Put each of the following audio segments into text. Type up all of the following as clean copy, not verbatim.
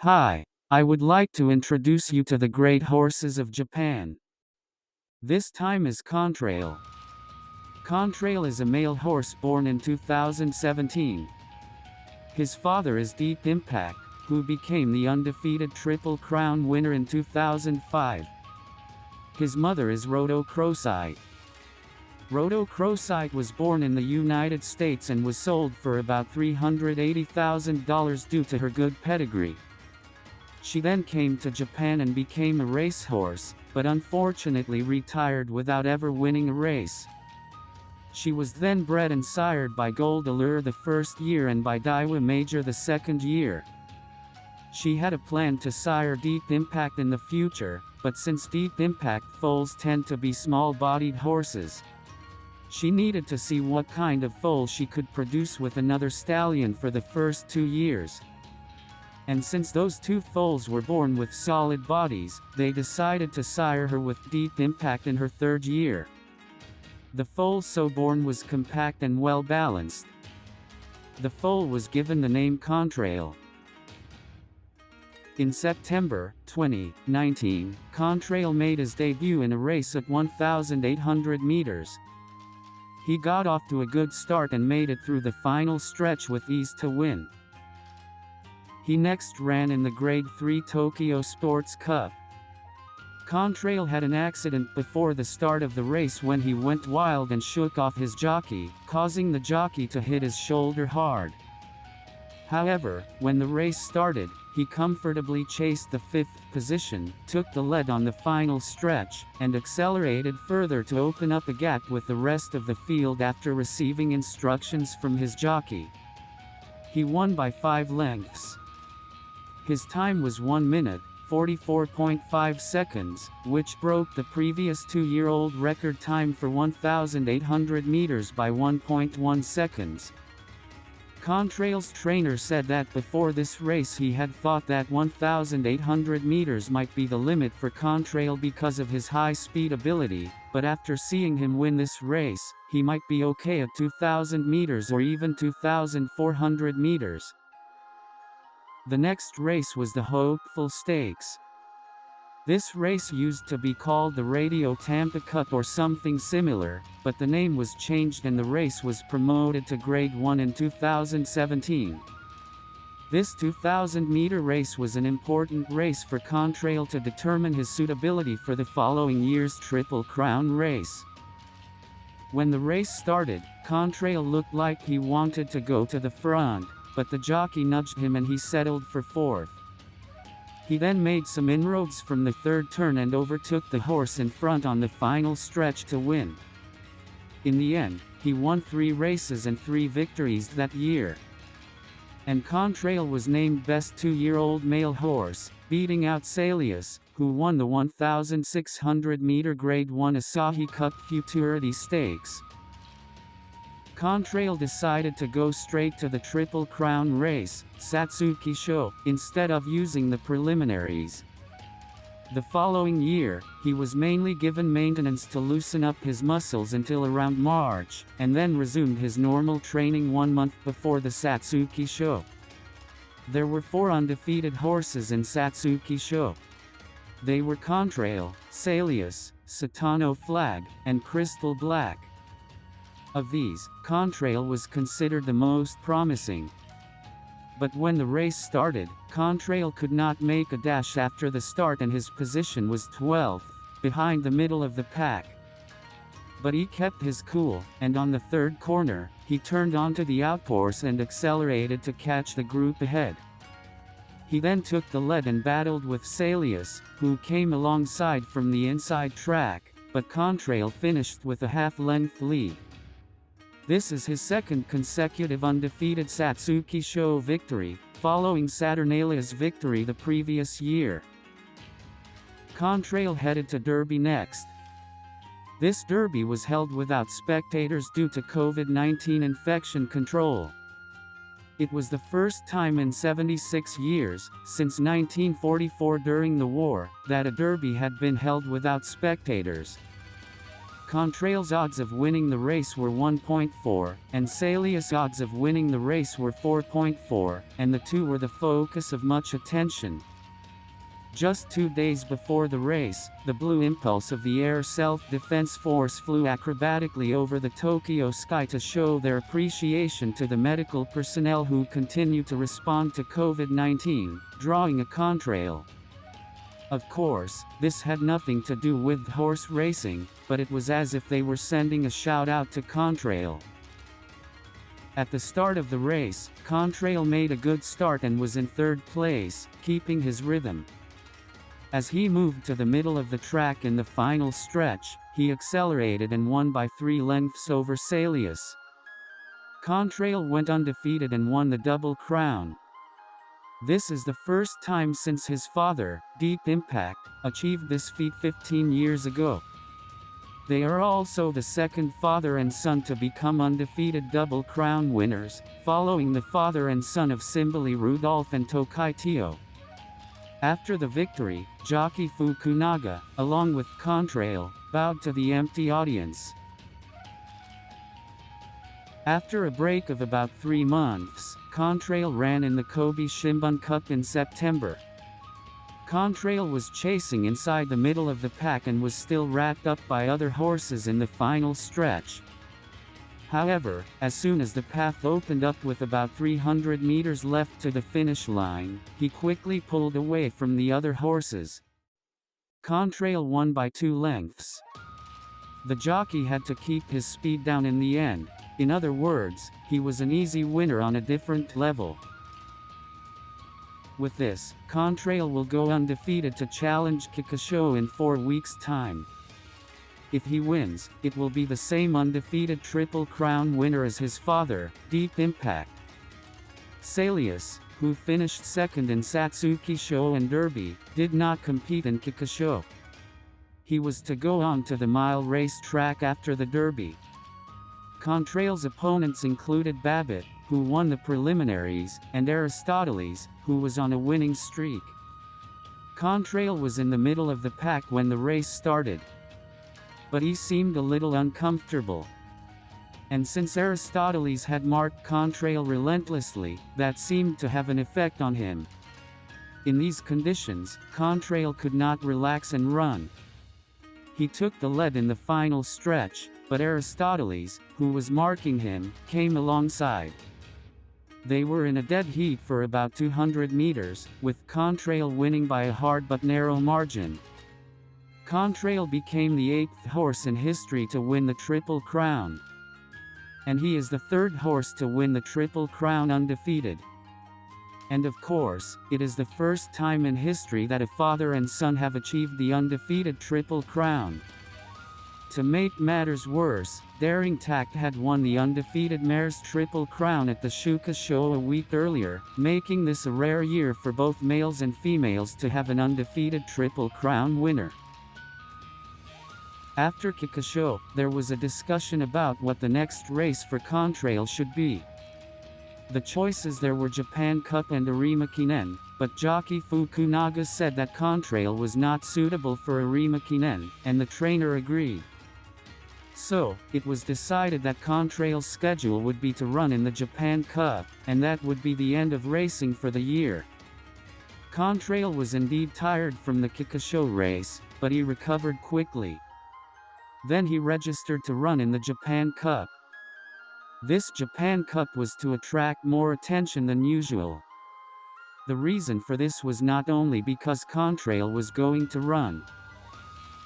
Hi, I would like to introduce you to the great horses of Japan. This time is Contrail. Contrail is a male horse born in 2017. His father is Deep Impact, who became the undefeated Triple Crown winner in 2005. His mother is Roto Crosite. Roto Crosite was born in the United States and was sold for about $380,000 due to her good pedigree. She then came to Japan and became a racehorse, but unfortunately retired without ever winning a race. She was then bred and sired by Gold Allure the first year and by Daiwa Major the second year. She had a plan to sire Deep Impact in the future, but since Deep Impact foals tend to be small-bodied horses, she needed to see what kind of foal she could produce with another stallion for the first 2 years. And since those two foals were born with solid bodies, they decided to sire her with Deep Impact in her third year. The foal so born was compact and well balanced. The foal was given the name Contrail. In September 2019, Contrail made his debut in a race at 1,800 meters. He got off to a good start and made it through the final stretch with ease to win. He next ran in the Grade 3 Tokyo Sports Cup. Contrail had an accident before the start of the race when he went wild and shook off his jockey, causing the jockey to hit his shoulder hard. However, when the race started, he comfortably chased the 5th position, took the lead on the final stretch, and accelerated further to open up a gap with the rest of the field after receiving instructions from his jockey. He won by 5 lengths. His time was 1 minute, 44.5 seconds, which broke the previous 2-year-old record time for 1,800 meters by 1.1 seconds. Contrail's trainer said that before this race he had thought that 1,800 meters might be the limit for Contrail because of his high speed ability, but after seeing him win this race, he might be okay at 2,000 meters or even 2,400 meters. The next race was the Hopeful Stakes. This race used to be called the Radio Tampa Cup or something similar, but the name was changed and the race was promoted to Grade 1 in 2017. This 2,000-meter race was an important race for Contrail to determine his suitability for the following year's Triple Crown race. When the race started, Contrail looked like he wanted to go to the front, but the jockey nudged him and he settled for 4th. He then made some inroads from the 3rd turn and overtook the horse in front on the final stretch to win. In the end, he won 3 races and 3 victories that year. And Contrail was named Best 2-year-old Male Horse, beating out Salius, who won the 1,600-meter Grade 1 Osaka Cup Futurity Stakes. Contrail decided to go straight to the Triple Crown race, Satsuki Sho, instead of using the preliminaries. The following year, he was mainly given maintenance to loosen up his muscles until around March, and then resumed his normal training 1 month before the Satsuki Sho. There were 4 undefeated horses in Satsuki Sho. They were Contrail, Salius, Satano Flag, and Crystal Black. Of these, Contrail was considered the most promising. But when the race started, Contrail could not make a dash after the start and his position was 12th, behind the middle of the pack. But he kept his cool, and on the 3rd corner, he turned onto the outcourse and accelerated to catch the group ahead. He then took the lead and battled with Salius, who came alongside from the inside track, but Contrail finished with a half-length lead. This is his 2nd consecutive undefeated Satsuki Sho victory, following Saturnalia's victory the previous year. Contrail headed to Derby next. This Derby was held without spectators due to COVID-19 infection control. It was the first time in 76 years, since 1944 during the war, that a Derby had been held without spectators. Contrail's odds of winning the race were 1.4, and Salius' odds of winning the race were 4.4, and the two were the focus of much attention. Just 2 days before the race, the Blue Impulse of the Air Self-Defense Force flew acrobatically over the Tokyo sky to show their appreciation to the medical personnel who continue to respond to COVID-19, drawing a contrail. Of course, this had nothing to do with horse racing, but it was as if they were sending a shout-out to Contrail. At the start of the race, Contrail made a good start and was in third place, keeping his rhythm. As he moved to the middle of the track in the final stretch, he accelerated and won by 3 lengths over Salius. Contrail went undefeated and won the Double Crown. This is the first time since his father, Deep Impact, achieved this feat 15 years ago. They are also the second father and son to become undefeated Double Crown winners, following the father and son of Simbali Rudolph and Tokai Teo. After the victory, jockey Fukunaga, along with Contrail, bowed to the empty audience. After a break of about 3 months, Contrail ran in the Kobe Shimbun Cup in September. Contrail was chasing inside the middle of the pack and was still wrapped up by other horses in the final stretch. However, as soon as the path opened up with about 300 meters left to the finish line, he quickly pulled away from the other horses. Contrail won by 2 lengths. The jockey had to keep his speed down in the end. In other words, he was an easy winner on a different level. With this, Contrail will go undefeated to challenge Kikisho in 4 weeks' time. If he wins, it will be the same undefeated Triple Crown winner as his father, Deep Impact. Salius, who finished second in Satsuki Show and Derby, did not compete in Kikisho. He was to go on to the mile race track after the Derby. Contrail's opponents included Babbitt, who won the preliminaries, and Aristoteles, who was on a winning streak. Contrail was in the middle of the pack when the race started, but he seemed a little uncomfortable. And since Aristoteles had marked Contrail relentlessly, that seemed to have an effect on him. In these conditions, Contrail could not relax and run. He took the lead in the final stretch, but Aristoteles, who was marking him, came alongside. They were in a dead heat for about 200 meters, with Contrail winning by a hard but narrow margin. Contrail became the 8th horse in history to win the Triple Crown. And he is the 3rd horse to win the Triple Crown undefeated. And of course, it is the first time in history that a father and son have achieved the undefeated Triple Crown. To make matters worse, Daring Tact had won the undefeated Mare's Triple Crown at the Shuka Show a week earlier, making this a rare year for both males and females to have an undefeated Triple Crown winner. After Kikisho, there was a discussion about what the next race for Contrail should be. The choices there were Japan Cup and Arima Kinen, but jockey Fukunaga said that Contrail was not suitable for Arima Kinen, and the trainer agreed. So, it was decided that Contrail's schedule would be to run in the Japan Cup, and that would be the end of racing for the year. Contrail was indeed tired from the Kikisho race, but he recovered quickly. Then he registered to run in the Japan Cup. This Japan Cup was to attract more attention than usual. The reason for this was not only because Contrail was going to run.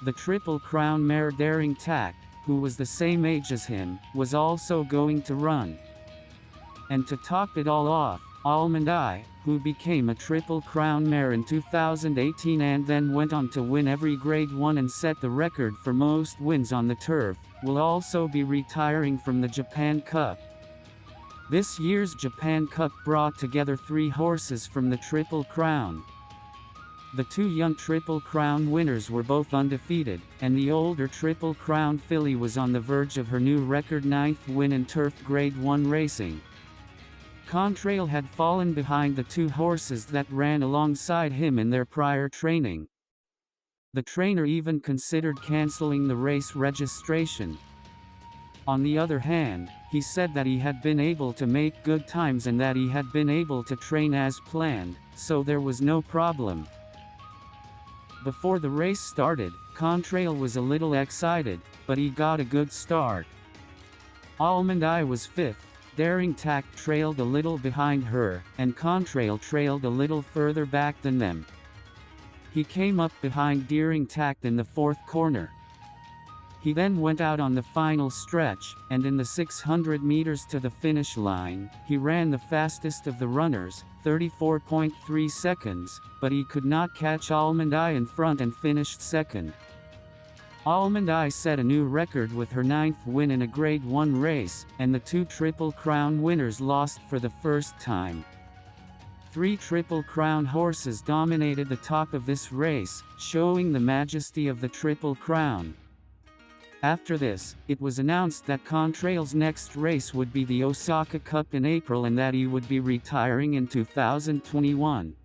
The Triple Crown mare Daring Tact, who was the same age as him, was also going to run. And to top it all off, Almond Eye, who became a Triple Crown mare in 2018 and then went on to win every Grade 1 and set the record for most wins on the turf, will also be retiring from the Japan Cup. This year's Japan Cup brought together 3 horses from the Triple Crown. The 2 young Triple Crown winners were both undefeated, and the older Triple Crown filly was on the verge of her new record 9th win in turf Grade 1 racing. Contrail had fallen behind the 2 horses that ran alongside him in their prior training. The trainer even considered canceling the race registration. On the other hand, he said that he had been able to make good times and that he had been able to train as planned, so there was no problem. Before the race started, Contrail was a little excited, but he got a good start. Almond Eye was fifth, Daring Tact trailed a little behind her, and Contrail trailed a little further back than them. He came up behind Daring Tact in the fourth corner. He then went out on the final stretch, and in the 600 meters to the finish line, he ran the fastest of the runners, 34.3 seconds, but he could not catch Almond Eye in front and finished second. Almond Eye set a new record with her 9th win in a Grade 1 race, and the 2 Triple Crown winners lost for the first time. 3 Triple Crown horses dominated the top of this race, showing the majesty of the Triple Crown. After this, it was announced that Contrail's next race would be the Osaka Cup in April and that he would be retiring in 2021.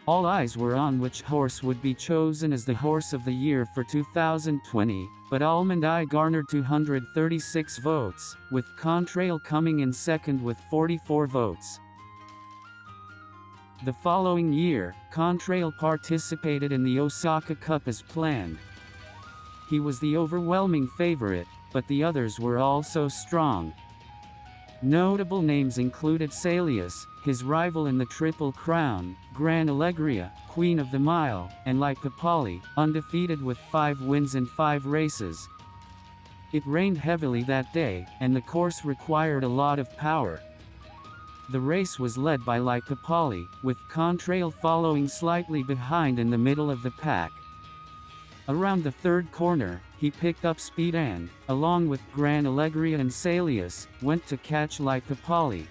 All eyes were on which horse would be chosen as the Horse of the Year for 2020, but Almond Eye garnered 236 votes, with Contrail coming in second with 44 votes. The following year, Contrail participated in the Osaka Cup as planned. He was the overwhelming favorite, but the others were also strong. Notable names included Salius, his rival in the Triple Crown, Gran Allegria, Queen of the Mile, and Lipopoli, undefeated with 5 wins in 5 races. It rained heavily that day, and the course required a lot of power. The race was led by Lipopoli, with Contrail following slightly behind in the middle of the pack. Around the third corner, he picked up speed and, along with Gran Allegria and Salius, went to catch Lipopoli.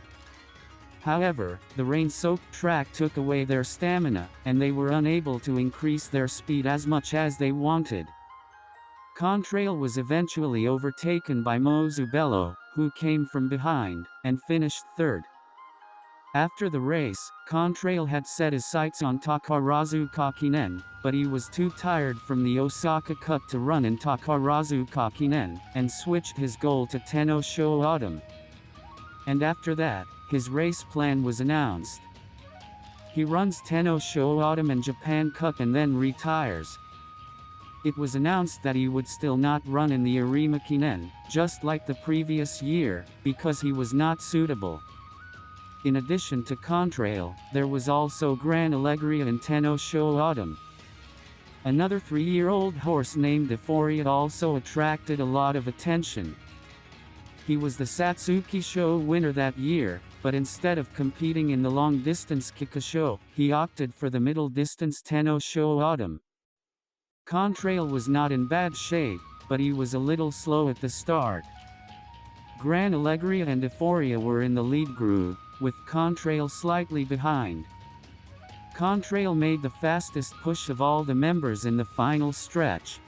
However, the rain-soaked track took away their stamina, and they were unable to increase their speed as much as they wanted. Contrail was eventually overtaken by Mozubello, who came from behind, and finished third. After the race, Contrail had set his sights on Takarazu Kakinen, but he was too tired from the Osaka Cup to run in Takarazu Kakinen, and switched his goal to Tenno Sho Autumn. And after that, his race plan was announced. He runs Tenno Sho Autumn and Japan Cup and then retires. It was announced that he would still not run in the Arima Kinen, just like the previous year, because he was not suitable. In addition to Contrail, there was also Gran Allegria and Tenno Sho Autumn. Another 3-year-old horse named Euphoria also attracted a lot of attention. He was the Satsuki Show winner that year, but instead of competing in the long-distance Kikasho, he opted for the middle-distance Tenno Sho Autumn. Contrail was not in bad shape, but he was a little slow at the start. Gran Allegria and Euphoria were in the lead group, with Contrail slightly behind. Contrail made the fastest push of all the members in the final stretch.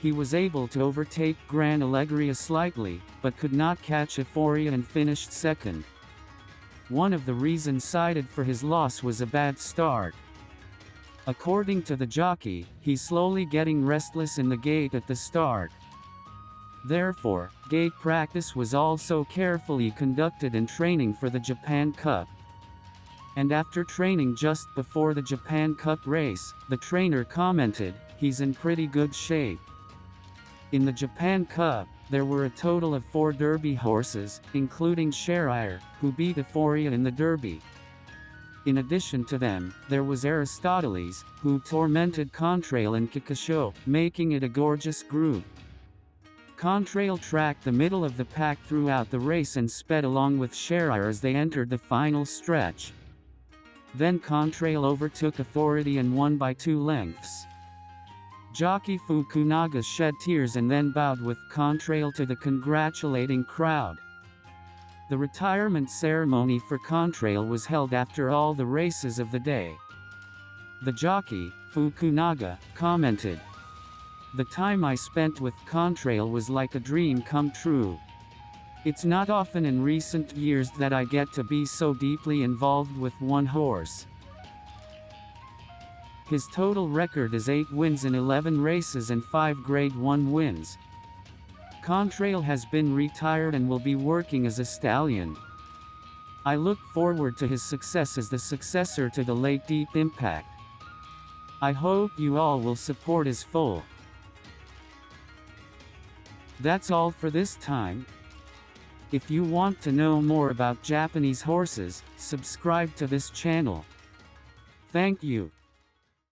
He was able to overtake Gran Allegria slightly, but could not catch Euphoria and finished second. One of the reasons cited for his loss was a bad start. According to the jockey, he's slowly getting restless in the gate at the start. Therefore, gate practice was also carefully conducted in training for the Japan Cup. And after training just before the Japan Cup race, the trainer commented, "He's in pretty good shape." In the Japan Cup, there were a total of 4 Derby horses, including Sherier, who beat Euphoria in the Derby. In addition to them, there was Aristoteles, who tormented Contrail and Kikasho, making it a gorgeous group. Contrail tracked the middle of the pack throughout the race and sped along with Sherier as they entered the final stretch. Then Contrail overtook authority and won by 2 lengths. Jockey Fukunaga shed tears and then bowed with Contrail to the congratulating crowd. The retirement ceremony for Contrail was held after all the races of the day. The jockey, Fukunaga, commented, "The time I spent with Contrail was like a dream come true. It's not often in recent years that I get to be so deeply involved with one horse." His total record is 8 wins in 11 races and 5 Grade 1 wins. Contrail has been retired and will be working as a stallion. I look forward to his success as the successor to the late Deep Impact. I hope you all will support his foal. That's all for this time. If you want to know more about Japanese horses, subscribe to this channel. Thank you.